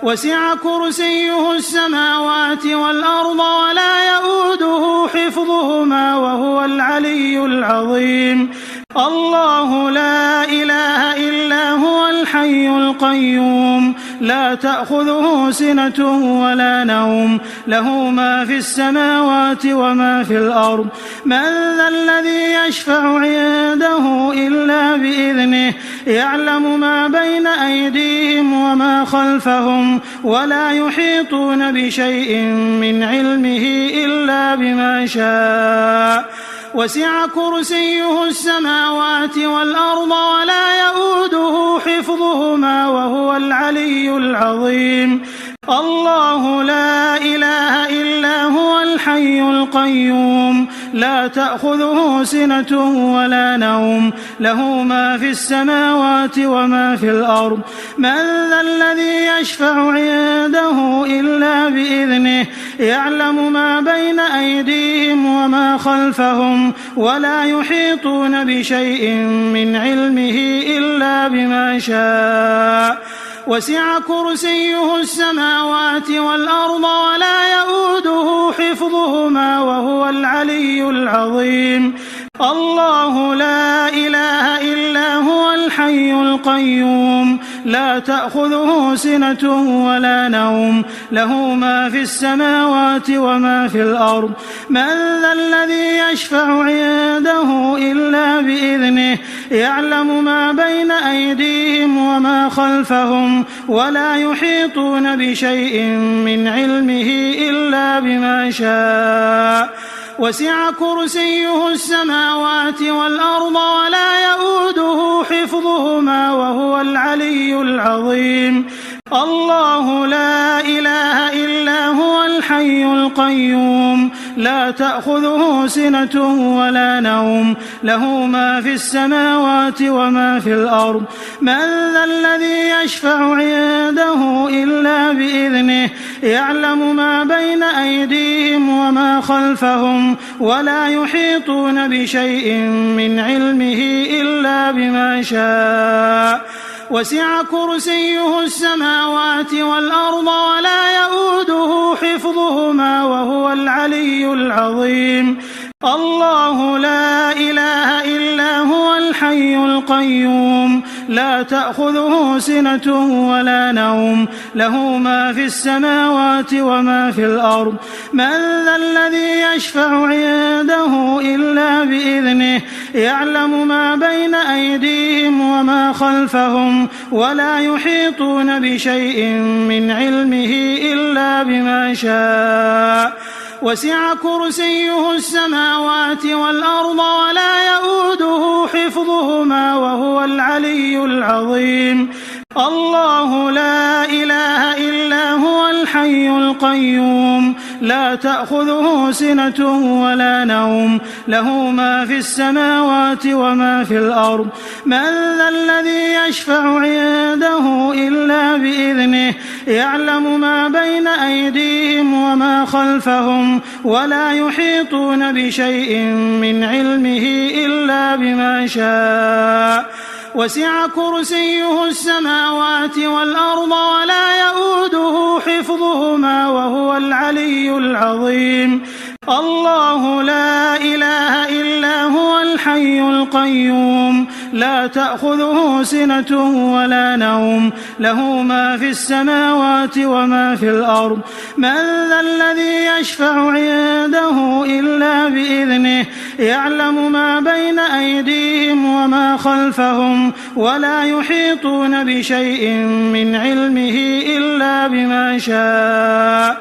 وسع كرسيه السماوات والأرض ولا يؤوده حفظهما وهو العلي العظيم الله لا إله إلا هو الحي القيوم لا تأخذه سنة ولا نوم له ما في السماوات وما في الأرض من ذا الذي يشفع عنده إلا بإذنه يعلم ما بين أيديهم وما خلفهم ولا يحيطون بشيء من علمه إلا بما شاء وسع كرسيه السماوات والأرض ولا يؤوده حفظهما وهو العلي العظيم الله لا إله إلا هو الحي القيوم لا تأخذه سنة ولا نوم له ما في السماوات وما في الأرض من ذا الذي يشفع عنده إلا بإذنه يعلم ما بين أيديهم وما خلفهم ولا يحيطون بشيء من علمه إلا بما شاء وسع كرسيه السماوات والأرض ولا يؤوده حفظهما وهو العلي العظيم الله لا إله إلا هو الحي القيوم لا تأخذه سنة ولا نوم له ما في السماوات وما في الأرض من ذا الذي يشفع عنده إلا بإذنه يعلم ما بين أيديهم وما خلفهم ولا يحيطون بشيء من علمه إلا بما شاء وسع كرسيه السماوات والأرض ولا يؤوده حفظهما وهو العلي العظيم الله لا إله إلا هو الحي القيوم لا تأخذه سنة ولا نوم له ما في السماوات وما في الأرض من ذا الذي يشفع عنده إلا بإذنه يعلم ما بين أيديهم وما خلفهم ولا يحيطون بشيء من علمه إلا بما شاء وسع كرسيه السماوات والأرض ولا يؤوده حفظهما وهو العلي العظيم الله لا إله إلا هو الحي القيوم لا تأخذه سنة ولا نوم له ما في السماوات وما في الأرض من ذا الذي يشفع عنده إلا بإذنه يعلم ما بين أيديهم وما خلفهم ولا يحيطون بشيء من علمه إلا بما شاء وسع كرسيه السماوات والأرض ولا يؤوده حفظهما وهو العلي العظيم الله لا إله إلا هو الحي القيوم القيوم لا تأخذه سنة ولا نوم له ما في السماوات وما في الأرض من ذا الذي يشفع عنده إلا بإذنه يعلم ما بين أيديهم وما خلفهم ولا يحيطون بشيء من علمه إلا بما شاء وسع كرسيه السماوات والأرض ولا يؤوده حفظهما وهو العلي العظيم الله لا إله إلا هو الحي القيوم لا تأخذه سنة ولا نوم له ما في السماوات وما في الأرض من ذا الذي يشفع عنده إلا بإذنه يعلم ما بين أيديهم وما خلفهم ولا يحيطون بشيء من علمه إلا بما شاء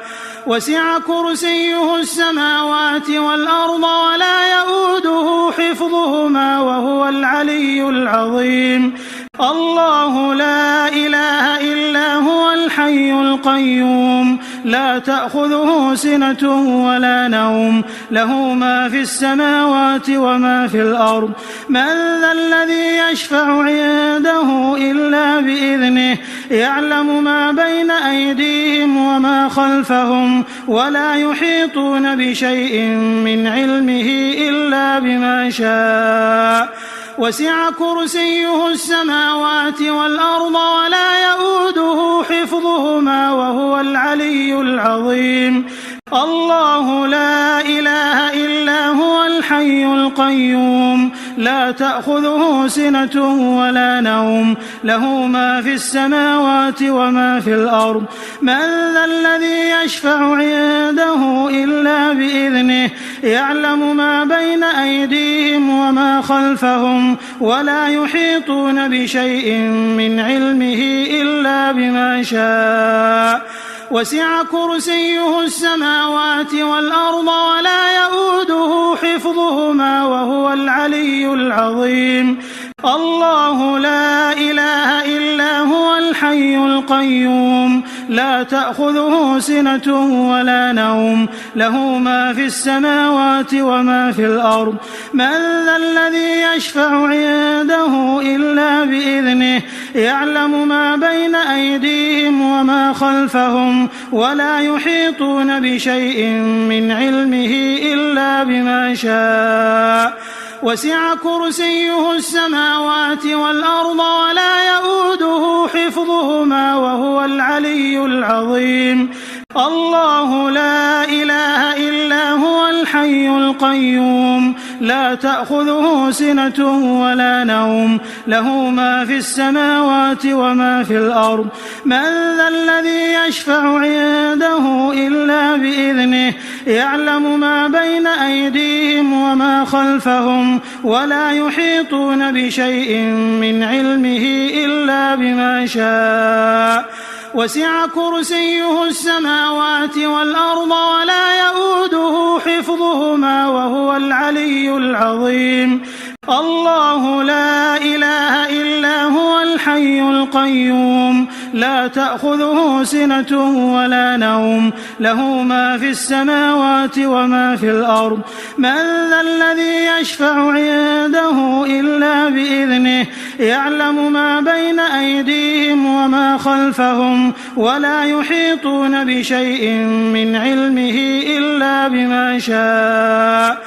وسع كرسيه السماوات والأرض ولا يؤوده حفظهما وهو العلي العظيم الله لا إله إلا هو الحي القيوم لا تأخذه سنة ولا نوم له ما في السماوات وما في الأرض من ذا الذي يشفع عنده إلا بإذنه يعلم ما بين أيديهم وما خلفهم ولا يحيطون بشيء من علمه إلا بما شاء وسع كرسيه السماوات والأرض ولا يؤوده حفظهما وهو العلي العظيم الله لا إله إلا هو الحي القيوم لا تأخذه سنة ولا نوم له ما في السماوات وما في الأرض من ذا الذي يشفع عنده إلا بإذنه يعلم ما بين أيديهم وما خلفهم ولا يحيطون بشيء من علمه إلا بما شاء وسع كرسيه السماوات والأرض ولا يؤوده حفظهما وهو العلي العظيم الله لا إله إلا هو الحي القيوم لا تأخذه سنة ولا نوم له ما في السماوات وما في الأرض من ذا الذي يشفع عنده إلا بإذنه يعلم ما بين أيديهم وما خلفهم ولا يحيطون بشيء من علمه إلا بما شاء وسع كرسيه السماوات والأرض ولا يؤوده حفظهما وهو العلي العظيم الله لا إله إلا هو الحي القيوم لا تأخذه سنة ولا نوم له ما في السماوات وما في الأرض من ذا الذي يشفع عنده إلا بإذنه يعلم ما بين أيديهم وما خلفهم ولا يحيطون بشيء من علمه إلا بما شاء وسع كرسيه السماوات والأرض ولا يؤوده حفظهما وهو العلي العظيم الله لا إله إلا هو الحي القيوم لا تأخذه سنة ولا نوم له ما في السماوات وما في الأرض من ذا الذي يشفع عنده إلا بإذنه يعلم ما بين أيديهم وما خلفهم ولا يحيطون بشيء من علمه إلا بما شاء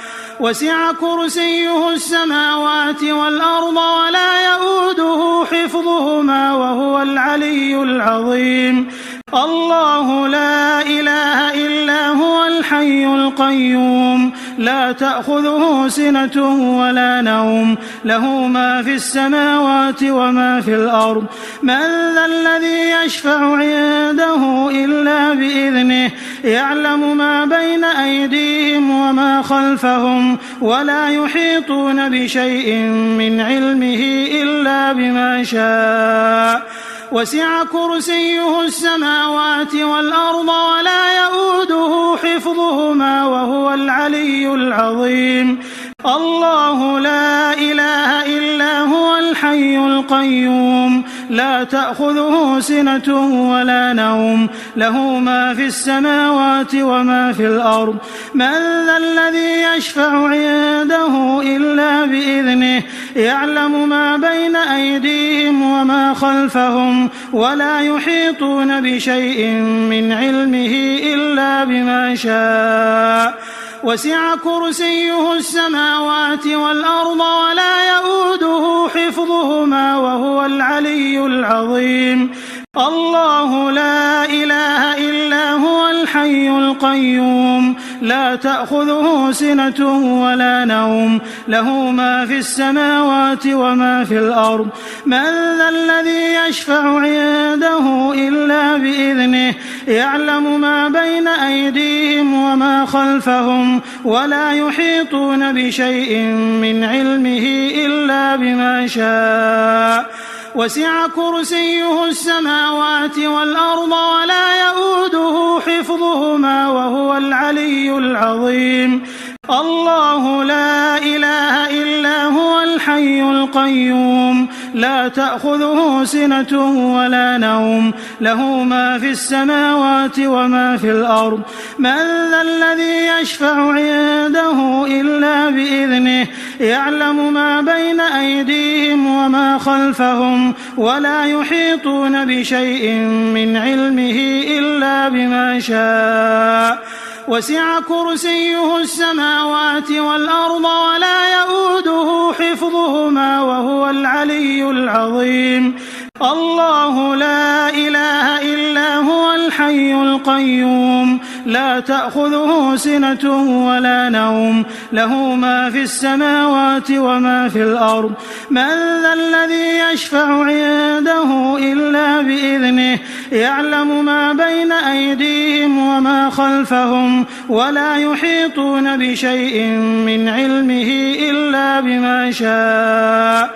وسع كرسيه السماوات والأرض ولا يؤوده حفظهما وهو العلي العظيم الله لا إله إلا هو الحي القيوم لا تأخذه سنة ولا نوم له ما في السماوات وما في الأرض من ذا الذي يشفع عنده إلا بإذنه يعلم ما بين أيديهم وما خلفهم ولا يحيطون بشيء من علمه إلا بما شاء وسع كرسيه السماوات والأرض ولا يؤوده حفظهما وهو العلي العظيم الله لا إله إلا هو الحي القيوم لا تأخذه سنة ولا نوم له ما في السماوات وما في الأرض من ذا الذي يشفع عنده إلا بإذنه يعلم ما بين أيديهم وما خلفهم ولا يحيطون بشيء من علمه إلا بما شاء وسع كرسيه السماوات والأرض ولا يؤوده حفظهما وهو العلي العظيم الله لا إله إلا هو الحي القيوم لا تأخذه سنة ولا نوم له ما في السماوات وما في الأرض من ذا الذي يشفع عنده إلا بإذنه يعلم ما بين أيديهم وما خلفهم ولا يحيطون بشيء من علمه إلا بما شاء وسع كرسيه السماوات والأرض ولا يؤوده حفظهما وهو العلي العظيم الله لا إله إلا هو الحي القيوم لا تأخذه سنة ولا نوم له ما في السماوات وما في الأرض من ذا الذي يشفع عنده إلا بإذنه يعلم ما بين أيديهم وما خلفهم ولا يحيطون بشيء من علمه إلا بما شاء وسع كرسيه السماوات والأرض ولا يؤوده حفظهما وهو العلي العظيم الله لا إله إلا هو الحي القيوم لا تأخذه سنة ولا نوم له ما في السماوات وما في الأرض من ذا الذي يشفع عنده إلا بإذنه يعلم ما بين أيديهم وما خلفهم ولا يحيطون بشيء من علمه إلا بما شاء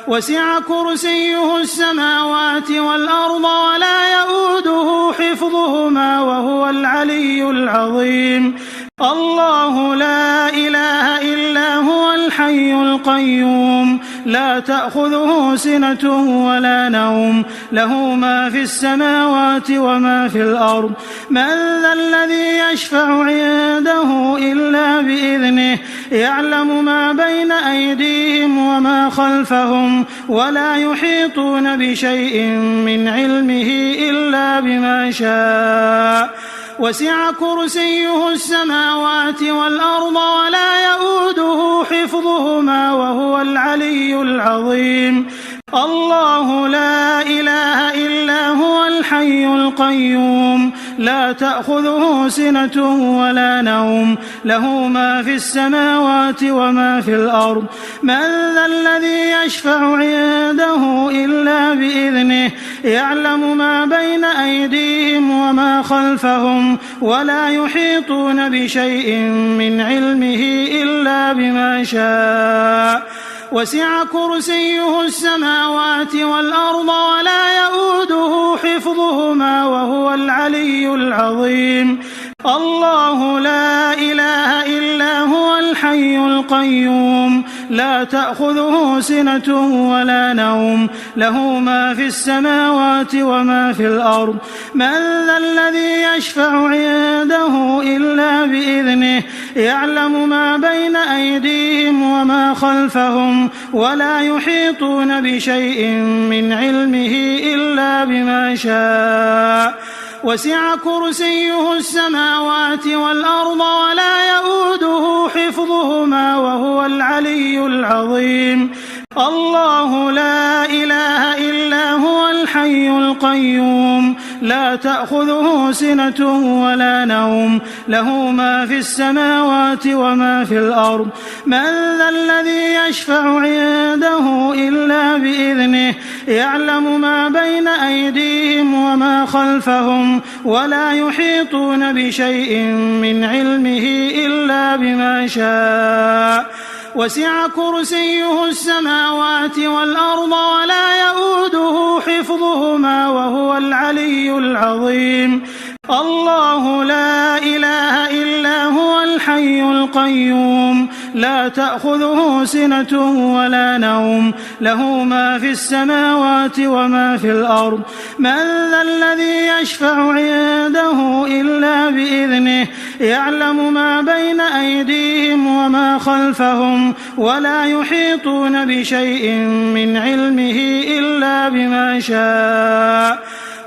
وسع كرسيه السماوات والأرض ولا يؤوده حفظهما وهو العلي العظيم الله لا إله إلا هو الحي القيوم لا تأخذه سنة ولا نوم له ما في السماوات وما في الأرض من ذا الذي يشفع عنده إلا بإذنه يعلم ما بين أيديهم وما خلفهم ولا يحيطون بشيء من علمه إلا بما شاء وسع كرسيه السماوات والأرض ولا يؤوده حفظهما وهو العلي العظيم الله لا إله إلا هو الحي القيوم لا تأخذه سنة ولا نوم له ما في السماوات وما في الأرض من ذا الذي يشفع عنده إلا بإذنه يعلم ما بين أيديهم وما خلفهم ولا يحيطون بشيء من علمه إلا بما شاء وسع كرسيه السماوات والأرض ولا يؤوده حفظهما وهو العلي العظيم الله لا إله إلا هو الحي القيوم لا تأخذه سنة ولا نوم له ما في السماوات وما في الأرض من ذا الذي يشفع عنده إلا بإذنه يعلم ما بين أيديهم وما خلفهم ولا يحيطون بشيء من علمه إلا بما شاء وسع كرسيه السماوات والأرض ولا يؤوده حفظهما وهو العلي العظيم الله لا إله إلا هو الحي القيوم لا تأخذه سنة ولا نوم له ما في السماوات وما في الأرض من ذا الذي يشفع عنده إلا بإذنه يعلم ما بين أيديهم وما خلفهم ولا يحيطون بشيء من علمه إلا بما شاء وسع كرسيه السماوات والأرض ولا يؤوده حفظهما وهو العلي العظيم الله لا إله إلا هو الحي القيوم لا لا تأخذه سنة ولا نوم له ما في السماوات وما في الأرض من ذا الذي يشفع عنده إلا بإذنه يعلم ما بين أيديهم وما خلفهم ولا يحيطون بشيء من علمه إلا بما شاء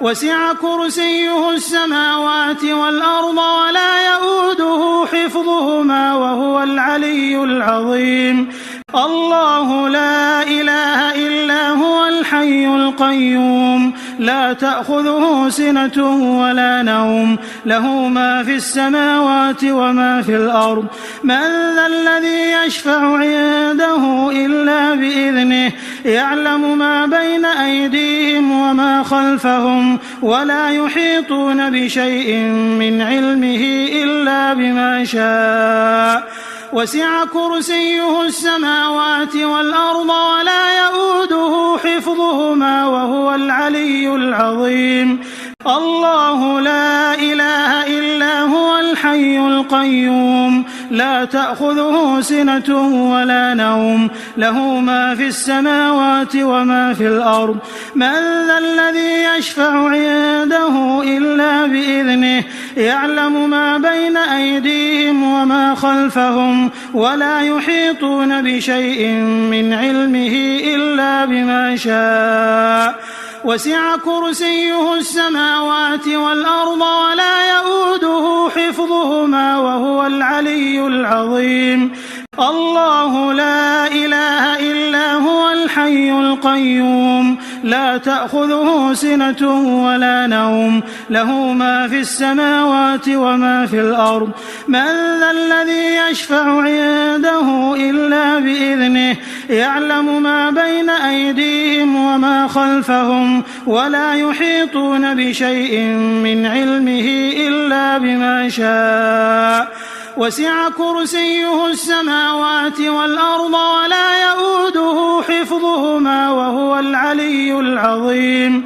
وسع كرسيه السماوات والأرض ولا يؤوده حفظهما وهو العلي العظيم الله لا إله إلا هو الحي القيوم لا تأخذه سنة ولا نوم له ما في السماوات وما في الأرض من ذا الذي يشفع عنده إلا بإذنه يعلم ما بين أيديهم وما خلفهم ولا يحيطون بشيء من علمه إلا بما شاء وسع كرسيه السماوات والأرض ولا يؤوده حفظهما وهو العلي العظيم الله لا إله إلا هو الحي القيوم لا تأخذه سنة ولا نوم له ما في السماوات وما في الأرض من ذا الذي يشفع عنده إلا بإذنه يعلم ما بين أيديهم وما خلفهم ولا يحيطون بشيء من علمه إلا بما شاء وسع كرسيه السماوات والأرض ولا يؤوده حفظهما وهو العلي العظيم الله لا إله إلا هو الحي القيوم لا تأخذه سنة ولا نوم له ما في السماوات وما في الأرض من ذا الذي يشفع عنده إلا بإذنه يعلم ما بين أيديهم وما خلفهم ولا يحيطون بشيء من علمه إلا بما شاء وسع كرسيه السماوات والأرض ولا يؤوده حفظهما وهو العلي العظيم